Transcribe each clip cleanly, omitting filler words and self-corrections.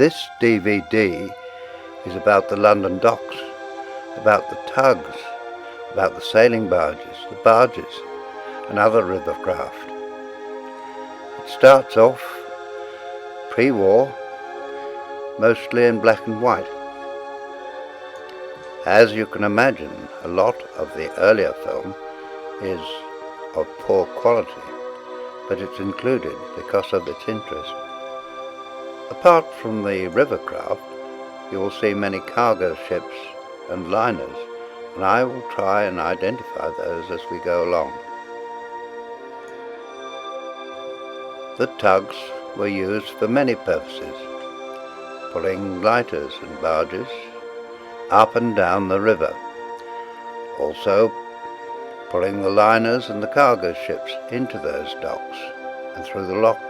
This DVD is about the London docks, about the tugs, about the sailing barges, the barges and other river craft. It starts off pre-war, mostly in black and white. As you can imagine, a lot of the earlier film is of poor quality, but it's included because of its interest. Apart from the river craft, you will see many cargo ships and liners, and I will try and identify those as we go along. The tugs were used for many purposes, pulling lighters and barges up and down the river, also pulling the liners and the cargo ships into those docks and through the locks.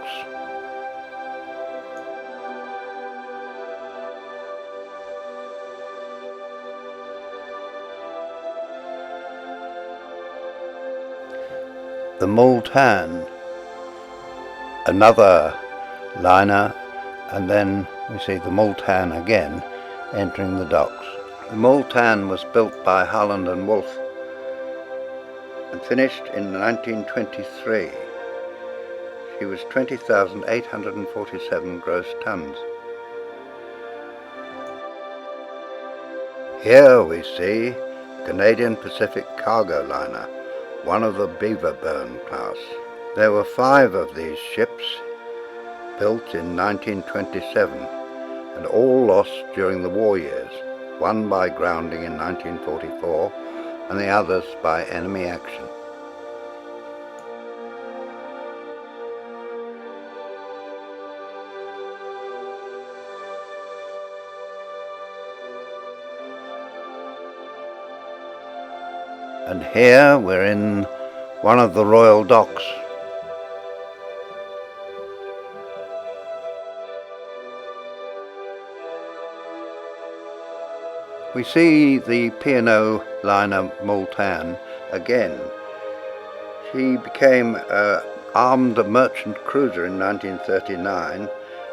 The Multan, another liner, and then we see the Multan again entering the docks. The Multan was built by Holland and Wolff and finished in 1923. She was 20,847 gross tons. Here we see Canadian Pacific cargo liner, one of the Beaverburn class. There were 5 of these ships built in 1927 and all lost during the war years, one by grounding in 1944 and the others by enemy action. And here we're in one of the royal docks. We see the P&O liner Multan again. She became an armed merchant cruiser in 1939,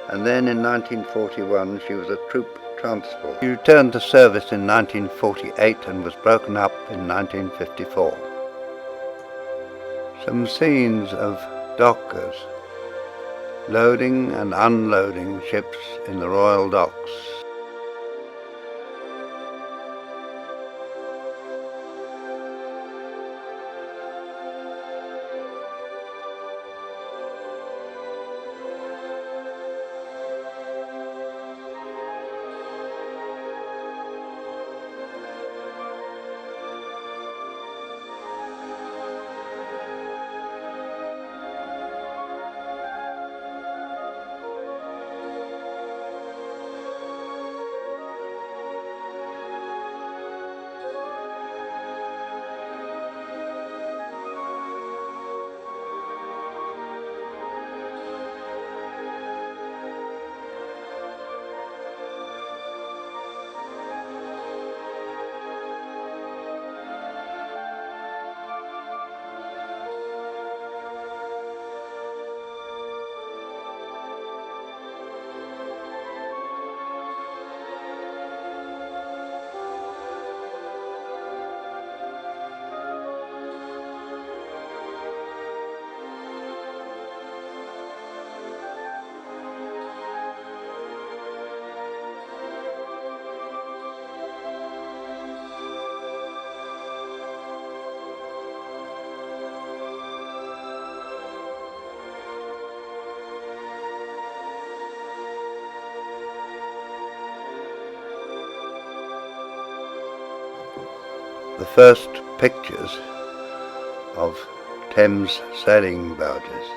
and then in 1941 she was a troop transport. She returned to service in 1948 and was broken up in 1954. Some scenes of dockers loading and unloading ships in the royal docks. The first pictures of Thames sailing barges.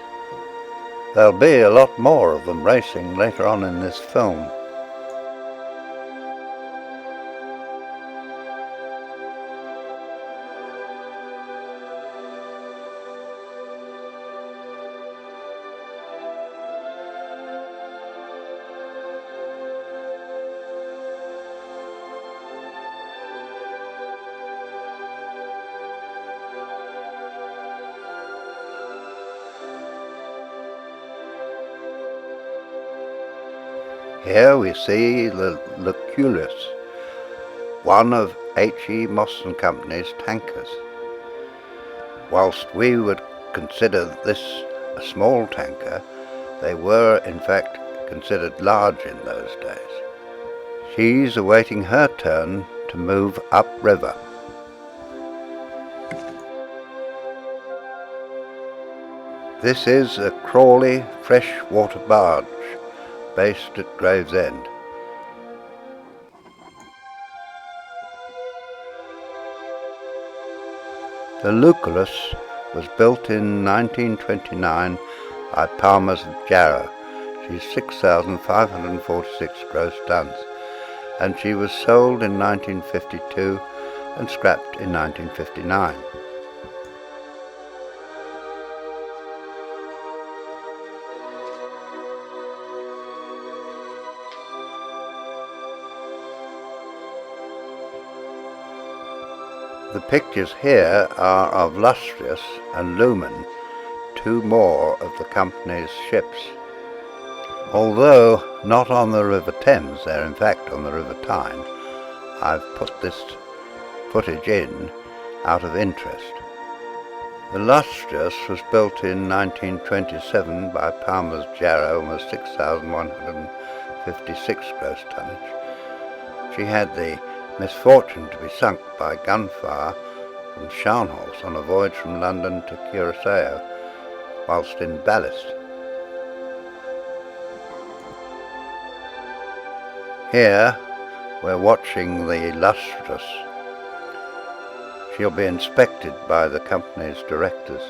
There'll be a lot more of them racing later on in this film. Here we see the Lucullus, one of H.E. Moss and Company's tankers. Whilst we would consider this a small tanker, they were in fact considered large in those days. She's awaiting her turn to move upriver. This is a Crawley freshwater barge based at Gravesend. The Lucullus was built in 1929 by Palmer's of Jarrow. She's 6,546 gross tons, and she was sold in 1952 and scrapped in 1959. The pictures here are of Lustrious and Lumen, two more of the company's ships. Although not on the River Thames, they're in fact on the River Tyne, I've put this footage in out of interest. The Lustrious was built in 1927 by Palmer's Jarrow and was 6,156 gross tonnage. She had the misfortune to be sunk by gunfire from Scharnhorst on a voyage from London to Curaçao whilst in ballast. Here we're watching the Lustrous. She'll be inspected by the company's directors.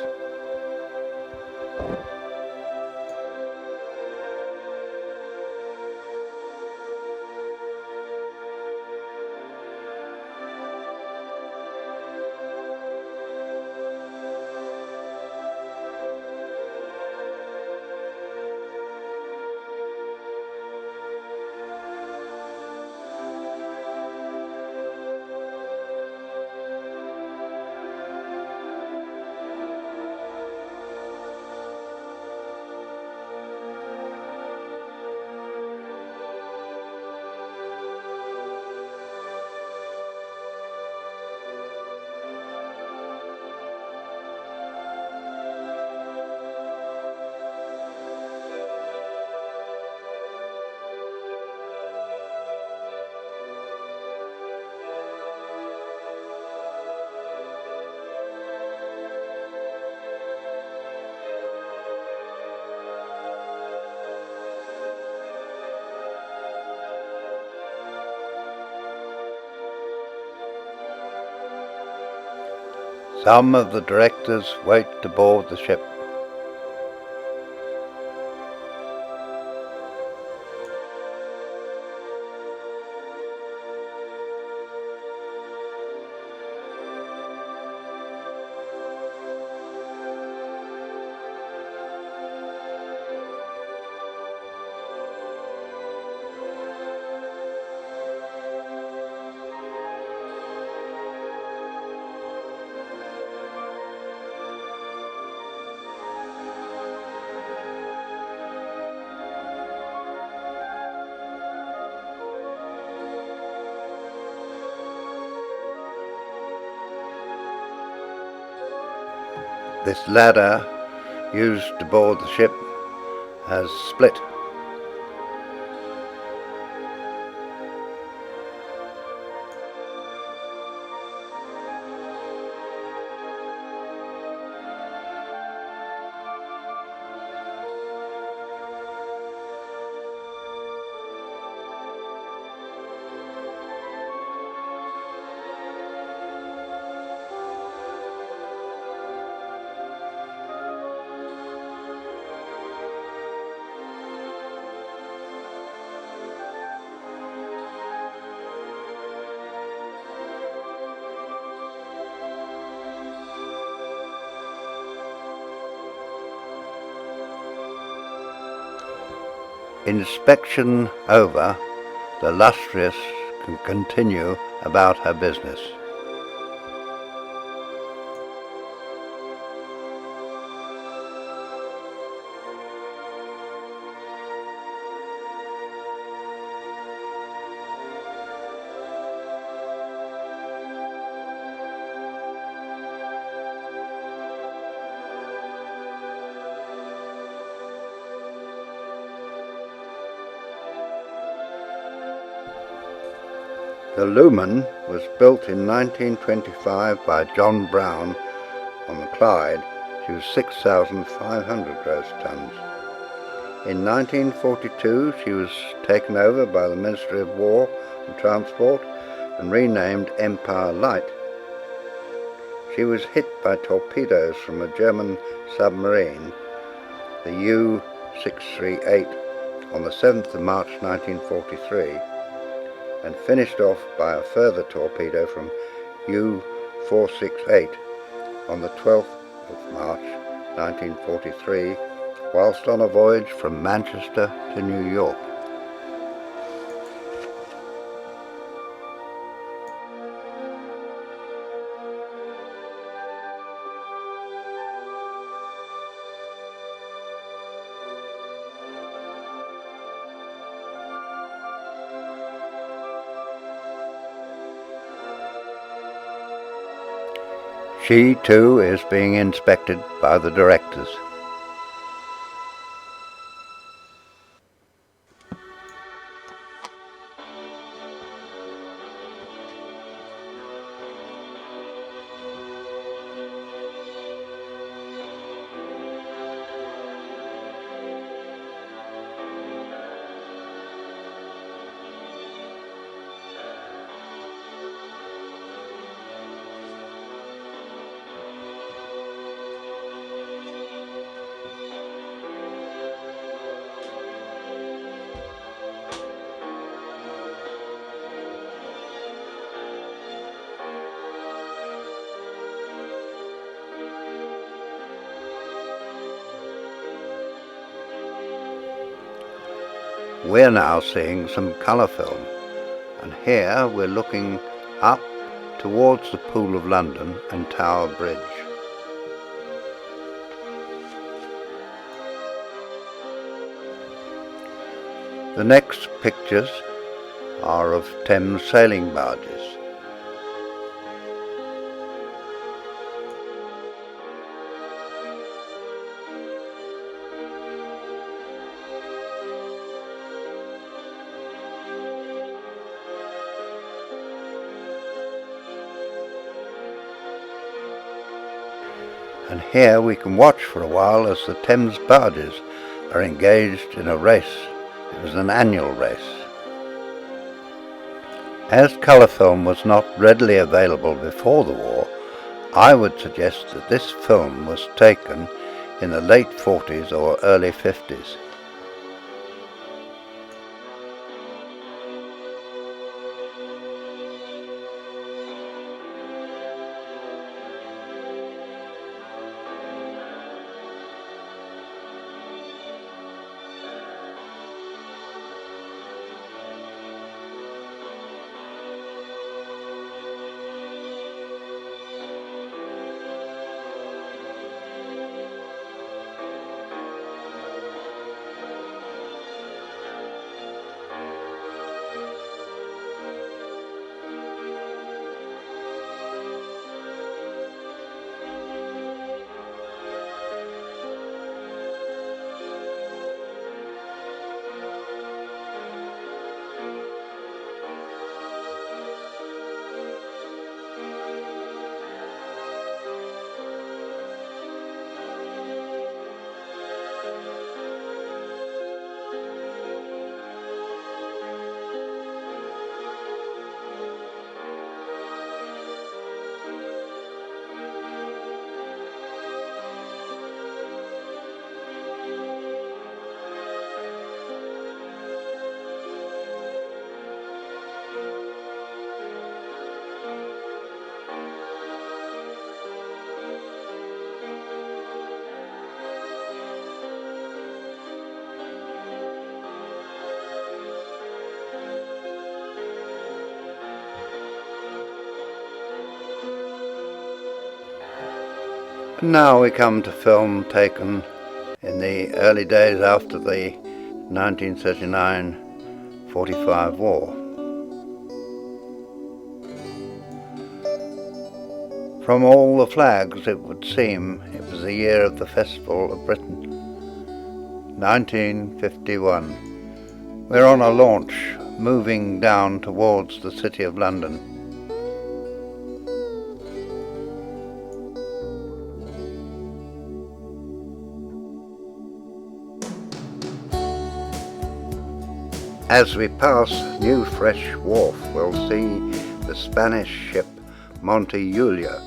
Some of the directors wait to board the ship. This ladder used to board the ship has split. Inspection over, the Lustrious can continue about her business. The Lumen was built in 1925 by John Brown on the Clyde. She was 6,500 gross tons. In 1942 she was taken over by the Ministry of War and Transport and renamed Empire Light. She was hit by torpedoes from a German submarine, the U-638, on the 7th of March 1943, and finished off by a further torpedo from U-468 on the 12th of March 1943, whilst on a voyage from Manchester to New York. She too is being inspected by the directors. We're now seeing some colour film, and here we're looking up towards the Pool of London and Tower Bridge. The next pictures are of Thames sailing barges. And here we can watch for a while as the Thames barges are engaged in a race. It was an annual race. As colour film was not readily available before the war, I would suggest that this film was taken in the late 40s or early 50s. Now we come to film taken in the early days after the 1939-45 war. From all the flags it would seem it was the year of the Festival of Britain, 1951. We're on a launch moving down towards the City of London. As we pass New Fresh Wharf, we'll see the Spanish ship Monte Julia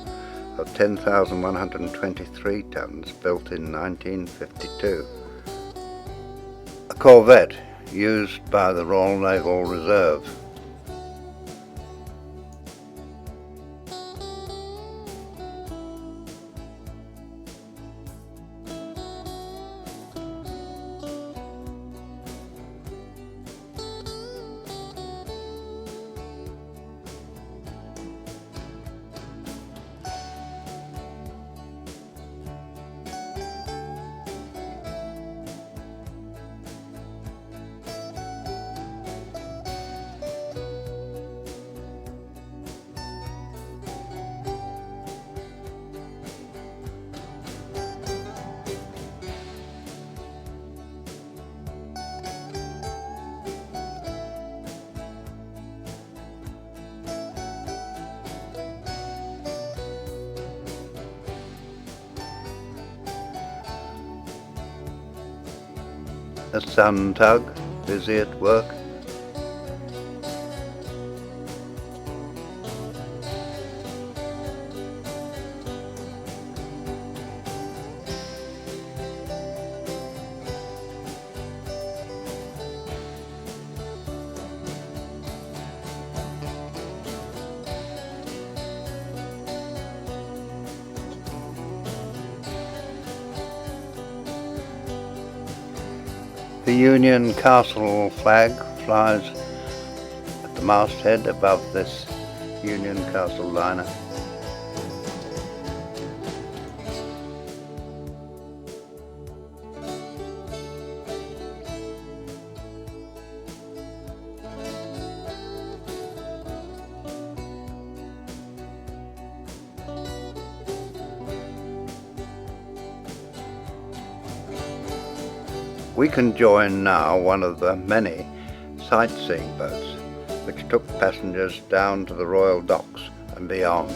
of 10,123 tons, built in 1952. A corvette used by the Royal Naval Reserve. A sun tug, busy at work. The Union Castle flag flies at the masthead above this Union Castle liner. We can join now one of the many sightseeing boats which took passengers down to the Royal Docks and beyond.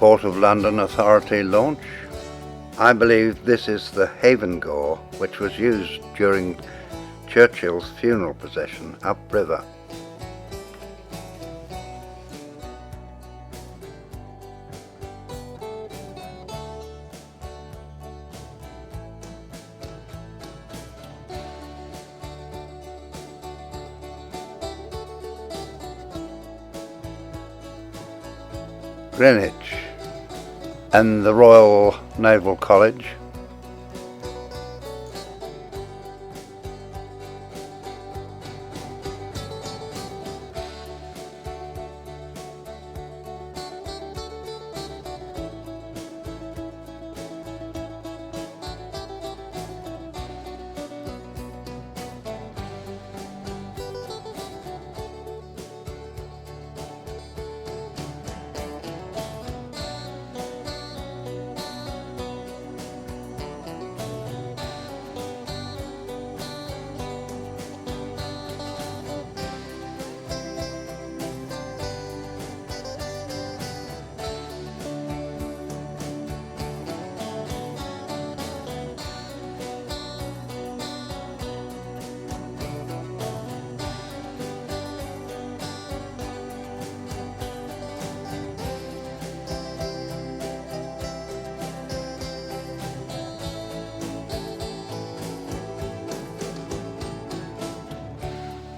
Port of London Authority launch. I believe this is the Haven Gore which was used during Churchill's funeral procession upriver. Greenwich and the Royal Naval College.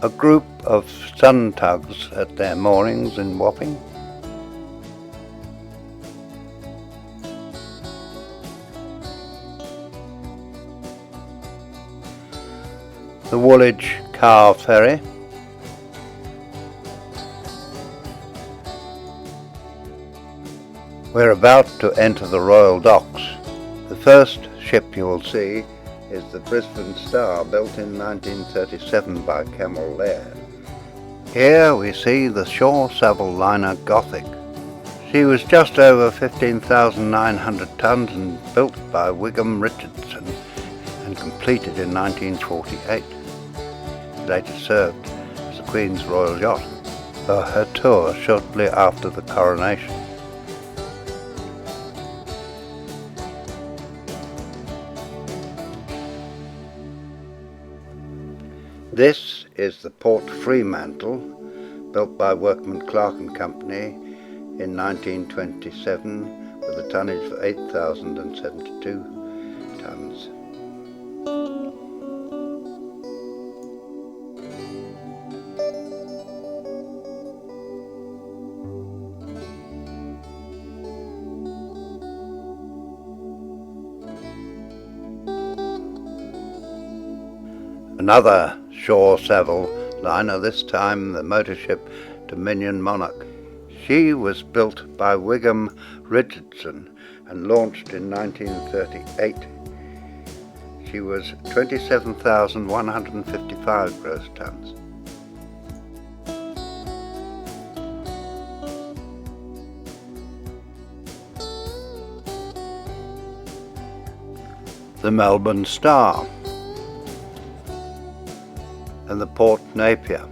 A group of sun tugs at their moorings in Wapping. The Woolwich Car Ferry. We're about to enter the Royal Docks. The first ship you will see is the Brisbane Star, built in 1937 by Camel Laird. Here we see the Shaw Savill liner Gothic. She was just over 15,900 tonnes and built by Wigham Richardson and completed in 1948. It later served as the Queen's Royal Yacht for her tour shortly after the coronation. This is the Port Fremantle, built by Workman Clark and Company in 1927 with a tonnage of 8,072 tonnes. Another Shaw Savill liner, this time the motor ship Dominion Monarch. She was built by Wigham Richardson and launched in 1938. She was 27,155 gross tonnes. The Melbourne Star and the Port Napier.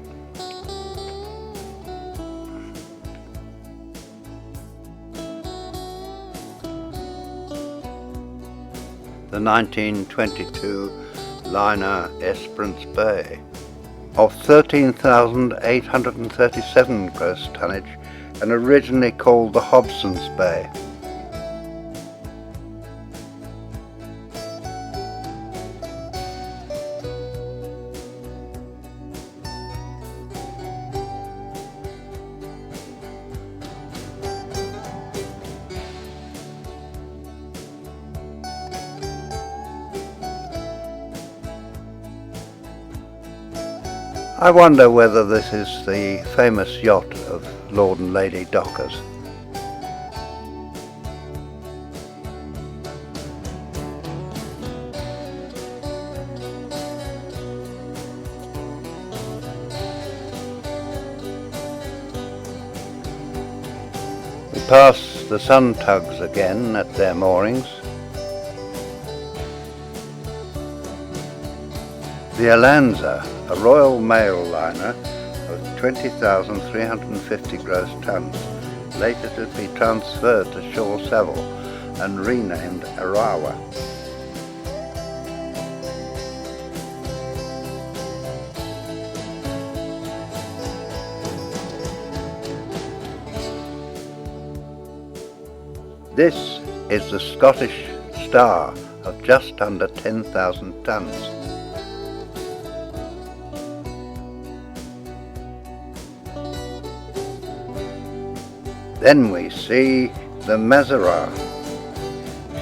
The 1922 liner Esperance Bay of 13,837 gross tonnage and originally called the Hobson's Bay. I wonder whether this is the famous yacht of Lord and Lady Dockers. We pass the Sun Tugs again at their moorings. The Alanza, a Royal Mail liner of 20,350 gross tonnes, later to be transferred to Shaw Savill and renamed Arawa. This is the Scottish Star of just under 10,000 tonnes. Then we see the Mazara.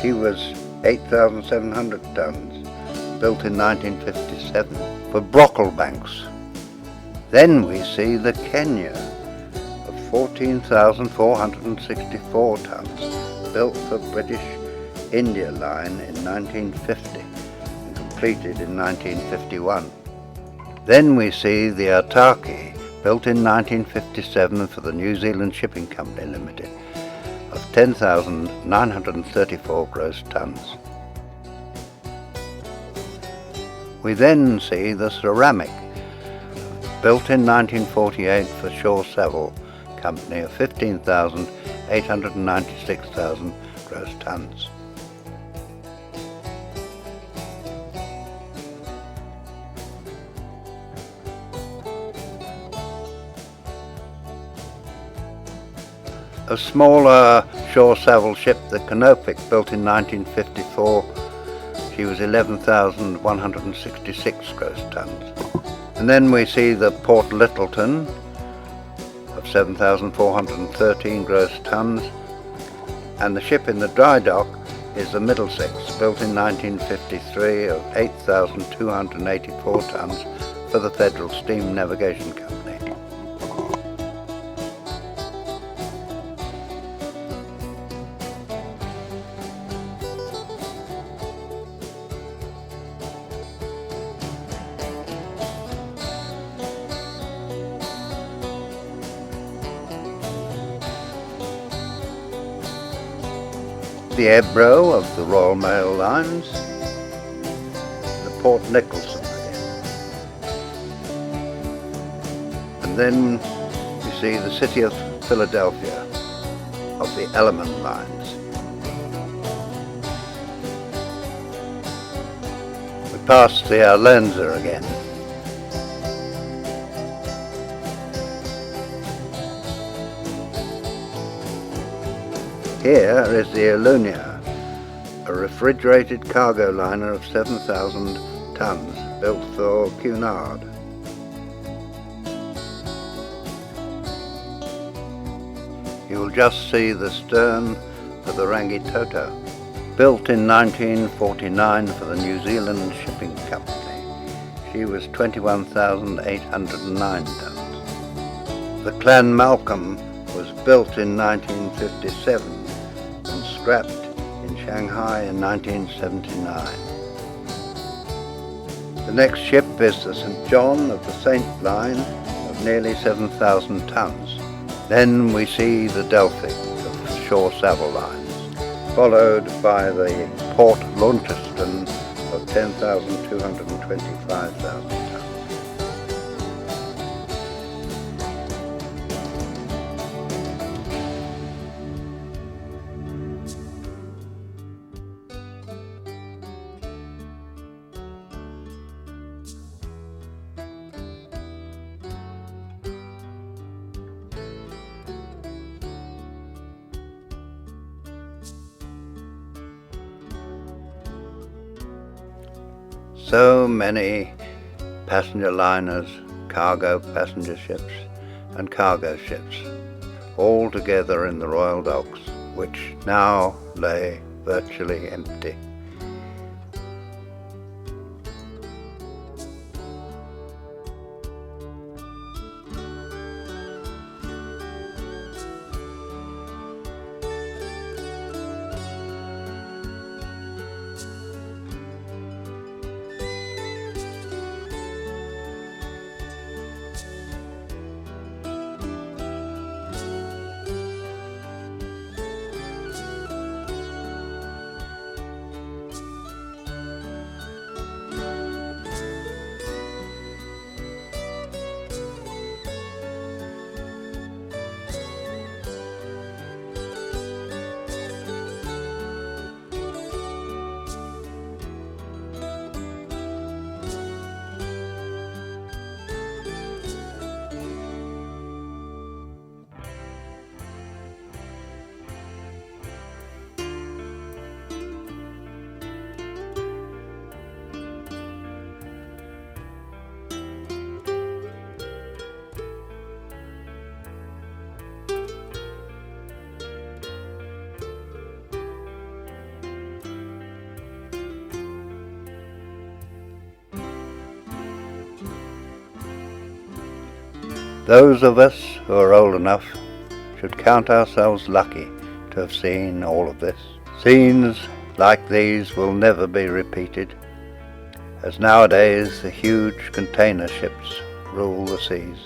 She was 8,700 tonnes, built in 1957 for Brocklebanks. Then we see the Kenya of 14,464 tonnes, built for British India Line in 1950 and completed in 1951. Then we see the Ataki, built in 1957 for the New Zealand Shipping Company Limited, of 10,934 gross tonnes. We then see the Ceramic, built in 1948 for Shaw Savill Company, of 15,896,000 gross tonnes. A smaller Shaw Savill ship, the Canopic, built in 1954. She was 11,166 gross tonnes. And then we see the Port Lyttelton of 7,413 gross tonnes. And the ship in the dry dock is the Middlesex, built in 1953, of 8,284 tonnes for the Federal Steam Navigation Company. the Ebro of the Royal Mail Lines, the Port Nicholson again. And then we see the city of Philadelphia of the Element Lines. We pass the Arlenza again. Here is the Ilunia, a refrigerated cargo liner of 7,000 tons built for Cunard. You will just see the stern of the Rangitoto, built in 1949 for the New Zealand Shipping Company. She was 21,809 tons. The Clan Malcolm was built in 1957 and scrapped in Shanghai in 1979. The next ship is the St. John of the Saint line of nearly 7,000 tons. Then we see the Delphic of the Shore Savel lines, followed by the Port Launceston of 10,225,000 tons. So many passenger liners, cargo passenger ships and cargo ships, all together in the Royal Docks, which now lay virtually empty. Those of us who are old enough should count ourselves lucky to have seen all of this. Scenes like these will never be repeated, as nowadays the huge container ships rule the seas.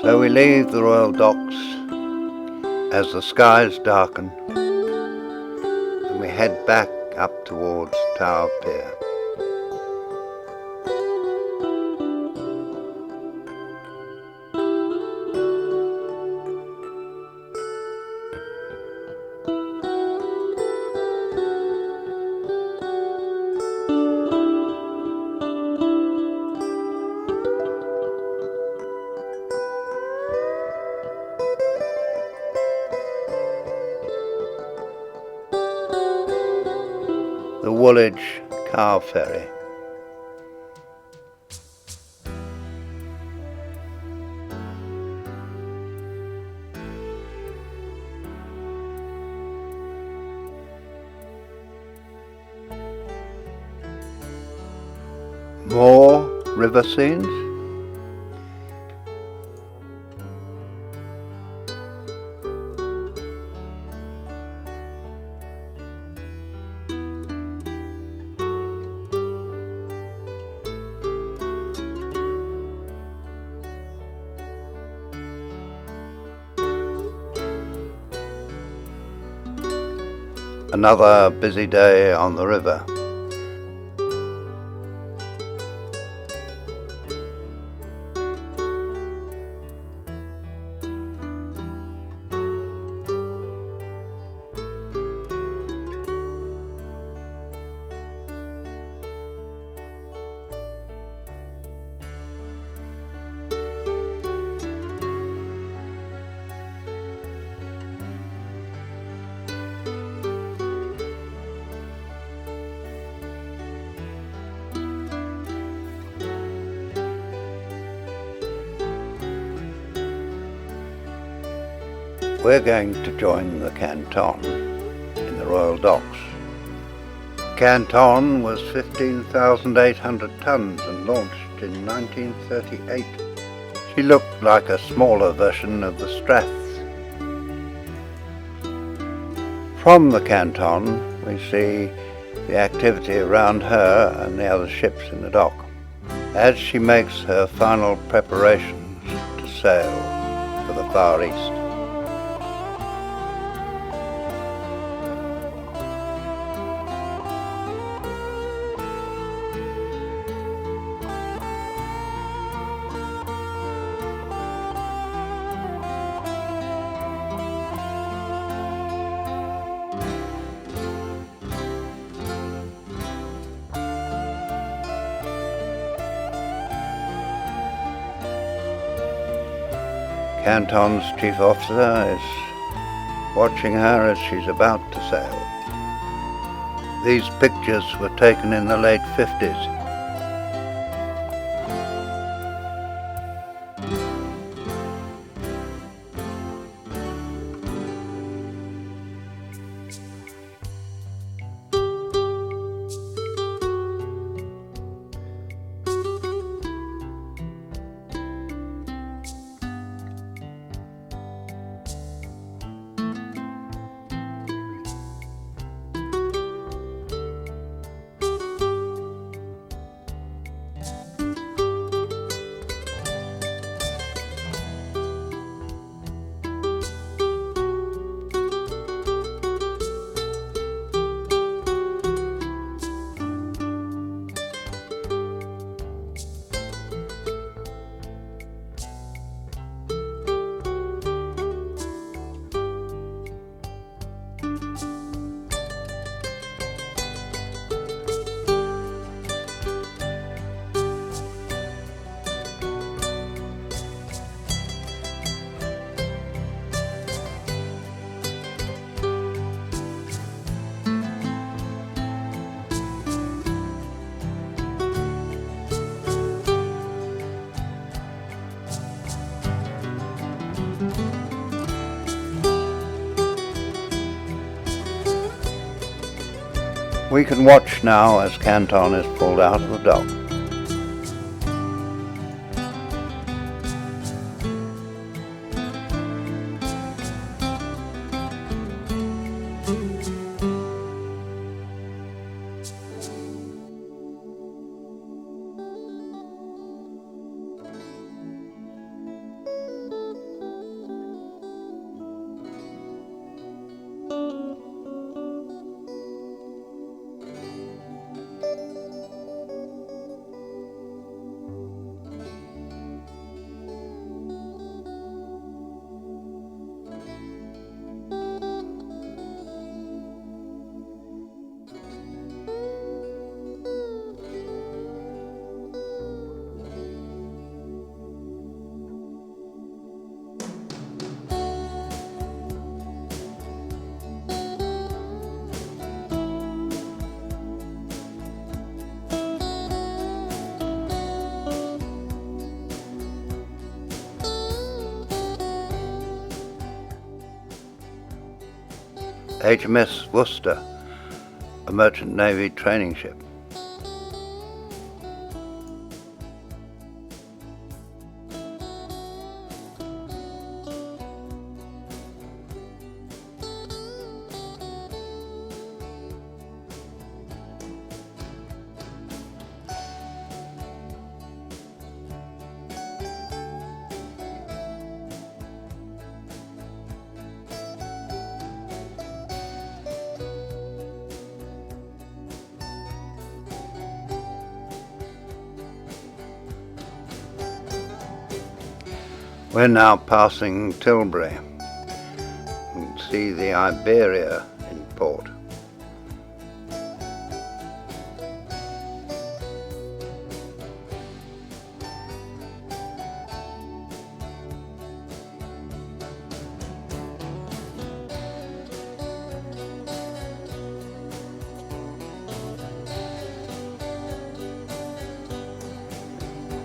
So we leave the Royal Docks as the skies darken, and we head back up towards Tower Pier. The Woolwich Car Ferry. More river scenes. Another busy day on the river. We're going to join the Canton in the Royal Docks. Canton was 15,800 tons and launched in 1938. She looked like a smaller version of the Straths. From the Canton we see the activity around her and the other ships in the dock as she makes her final preparations to sail for the Far East. Canton's chief officer is watching her as she's about to sail. These pictures were taken in the late 50s. We can watch now as Canton is pulled out of the dock. HMS Worcester, a merchant navy training ship. We're now passing Tilbury. You can see the Iberia in port.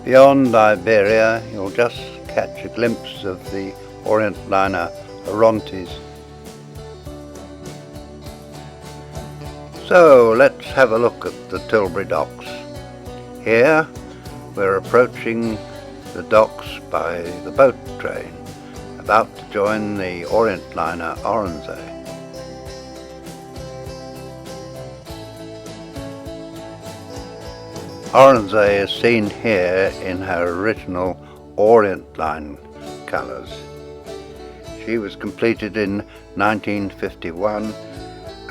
Beyond Iberia, you'll just catch a glimpse of the Orient liner Orontes. So let's have a look at the Tilbury docks. Here we're approaching the docks by the boat train, about to join the Orient liner Orontes. Orontes is seen here in her original Orient line colours. She was completed in 1951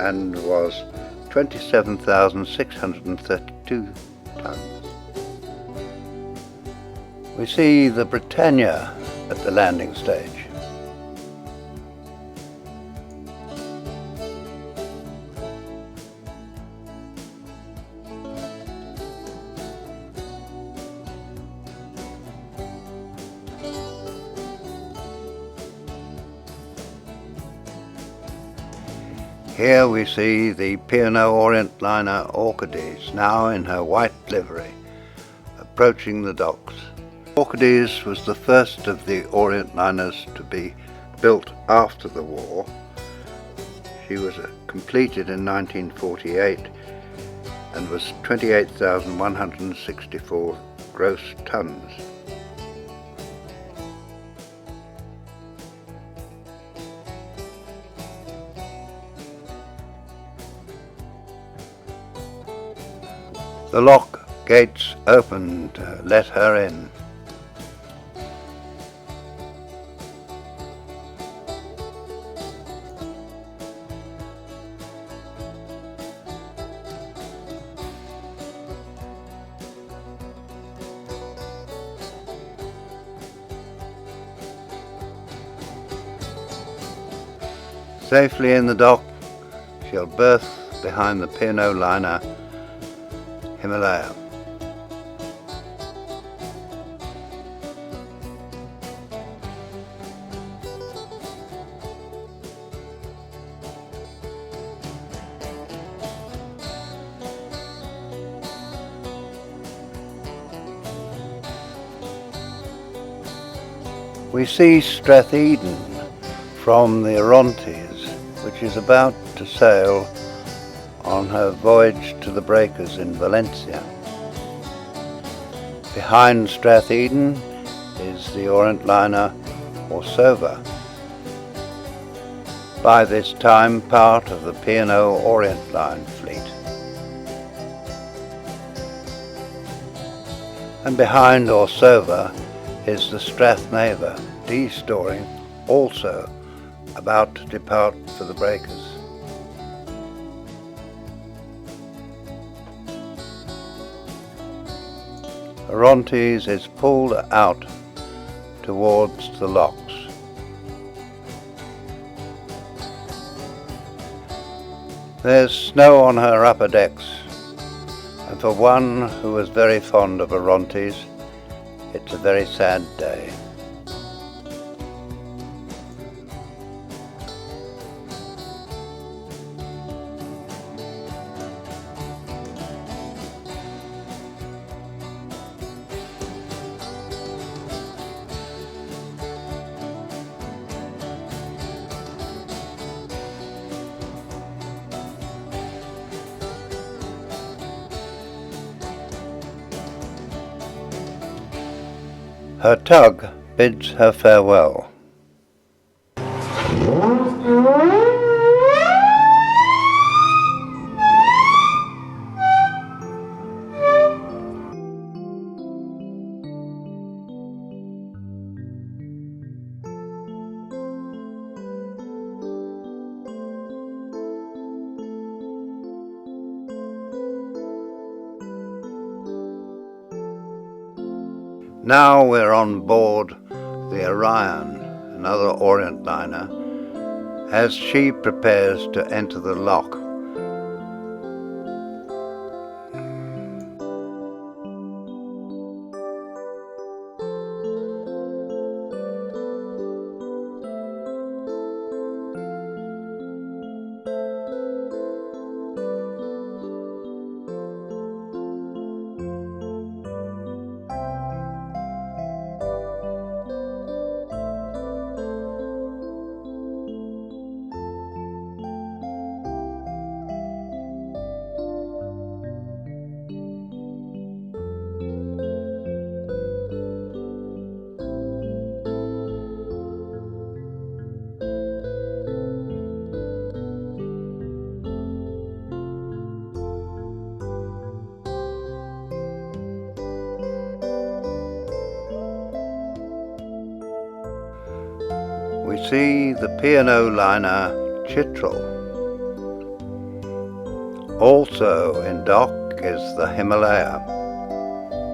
and was 27,632 tons. We see the Britannia at the landing stage. Here we see the P&O Orient liner Orchides, now in her white livery, approaching the docks. Orchides was the first of the Orient liners to be built after the war. She was completed in 1948 and was 28,164 gross tons. The lock gates opened to let her in. Safely in the dock, she'll berth behind the P&O liner Himalaya. We see Stratheden from the Orontes, which is about to sail on her voyage to the breakers in Valencia. Behind Stratheden is the Orient liner Orsova, by this time part of the P&O Orient line fleet. And behind Orsova is the Strathneva, de-storing, also about to depart for the breakers. Orontes is pulled out towards the locks. There's snow on her upper decks, and for one who was very fond of Orontes, it's a very sad day. Her tug bids her farewell. Now we're on board the Orion, another Orient liner, as she prepares to enter the lock. We see the P&O liner Chitral. Also in dock is the Himalaya.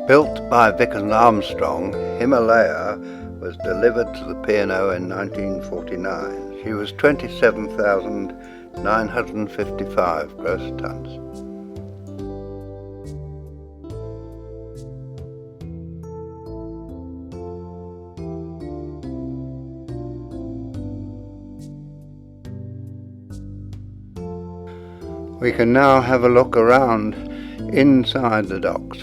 Built by Vickers and Armstrong, Himalaya was delivered to the P&O in 1949. She was 27,955 gross tons. We can now have a look around inside the docks.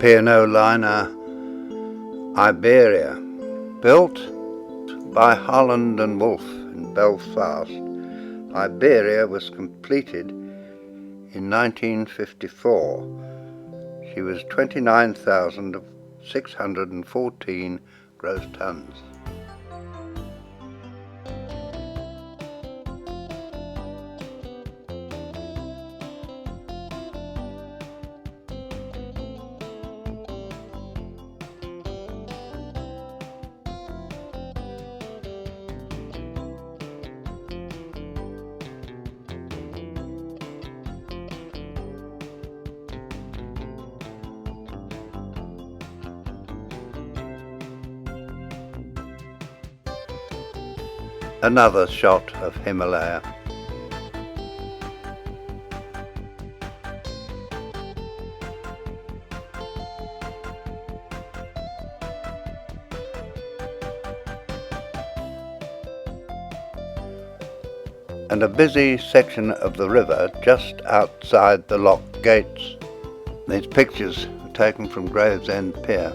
P&O liner Iberia, built by Holland and Wolff in Belfast. Iberia was completed in 1954. She was 29,614 gross tons. Another shot of Himalaya. And a busy section of the river just outside the lock gates. These pictures are taken from Gravesend Pier.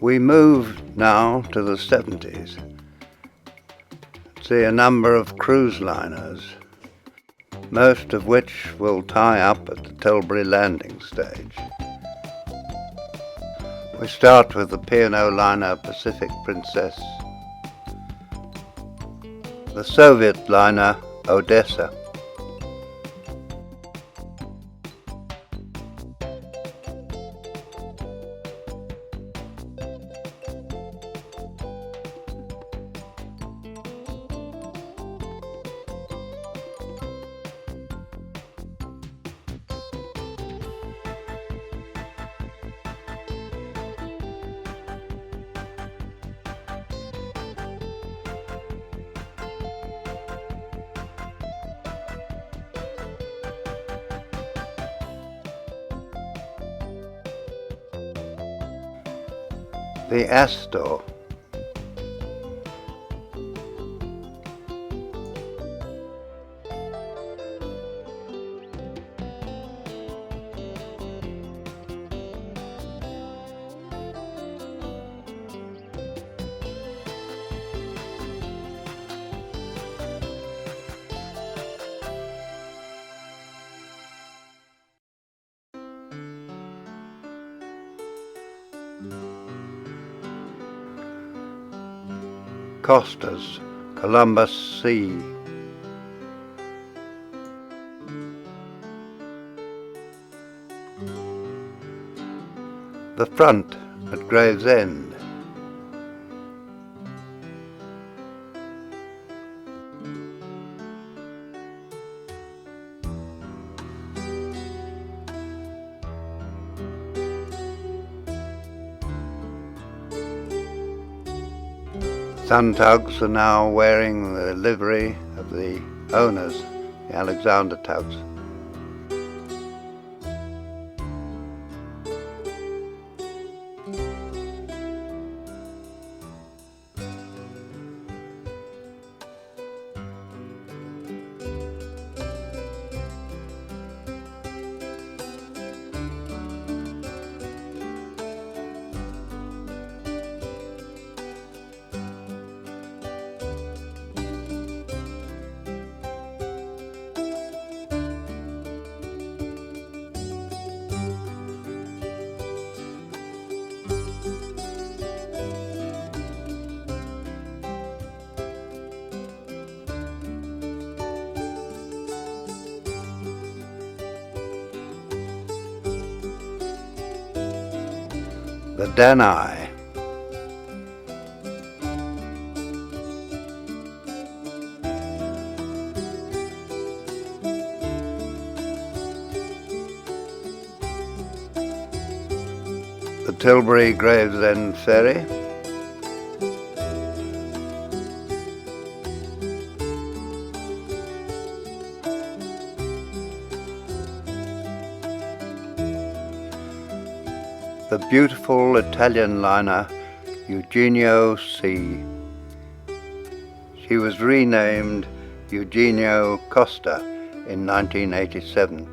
We move now to the 70s. See a number of cruise liners, most of which will tie up at the Tilbury landing stage. We start with the P&O liner Pacific Princess, the Soviet liner Odessa, the Astor, Costas, Columbus Sea, the front at Gravesend, Sun tugs are now wearing the livery of the owners, the Alexander tugs. The Danai, the Tilbury Gravesend Ferry, the beautiful Italian liner Eugenio C. She was renamed Eugenio Costa in 1987.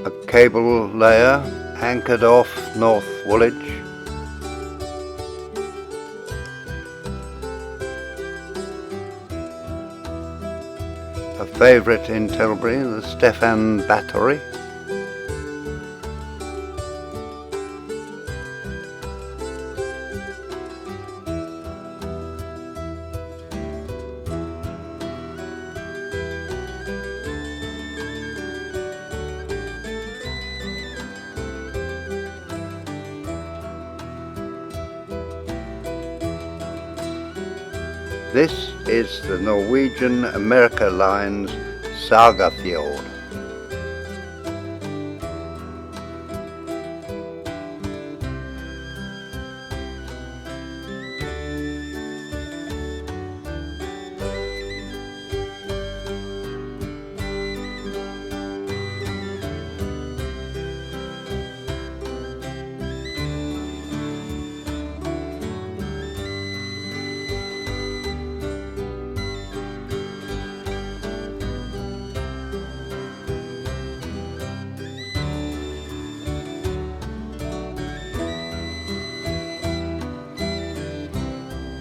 A cable layer anchored off North Woolwich. A favourite in Tilbury, the Stephan Battery. This is the Norwegian America Line's Saga Fjord.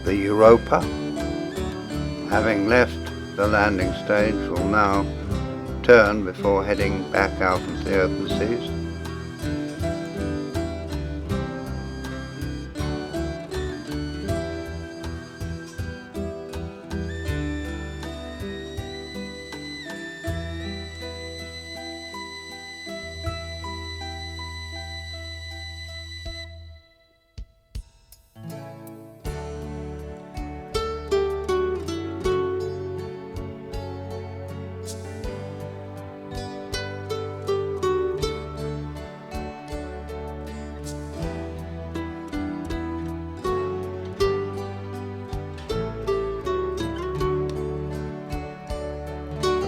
The Europa, having left the landing stage, will now turn before heading back out into the open seas.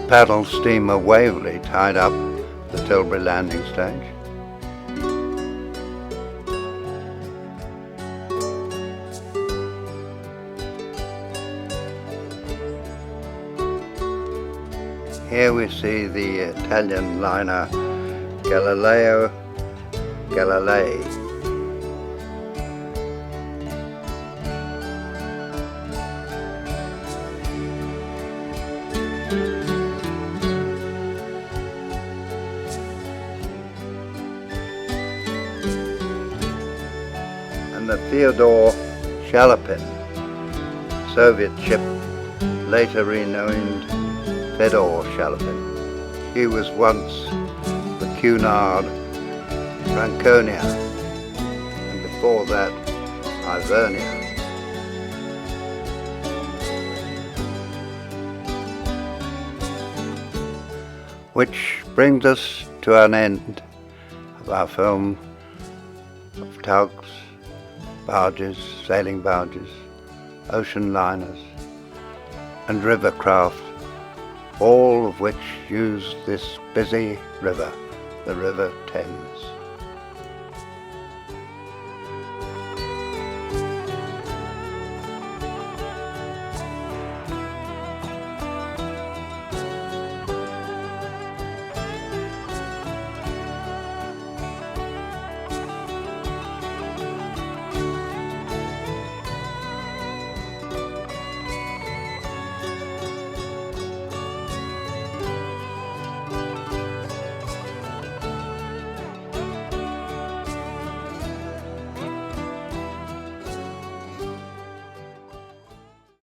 Paddle steamer Waverley tied up the Tilbury landing stage. Here we see the Italian liner Galileo Galilei. And the Fyodor Shalapin, Soviet ship later renamed Fedor Shalapin. He was once the Cunard Franconia, and before that Ivernia. Which brings us to an end of our film of tugs, barges, sailing barges, ocean liners and river craft, all of which use this busy river, the River Thames.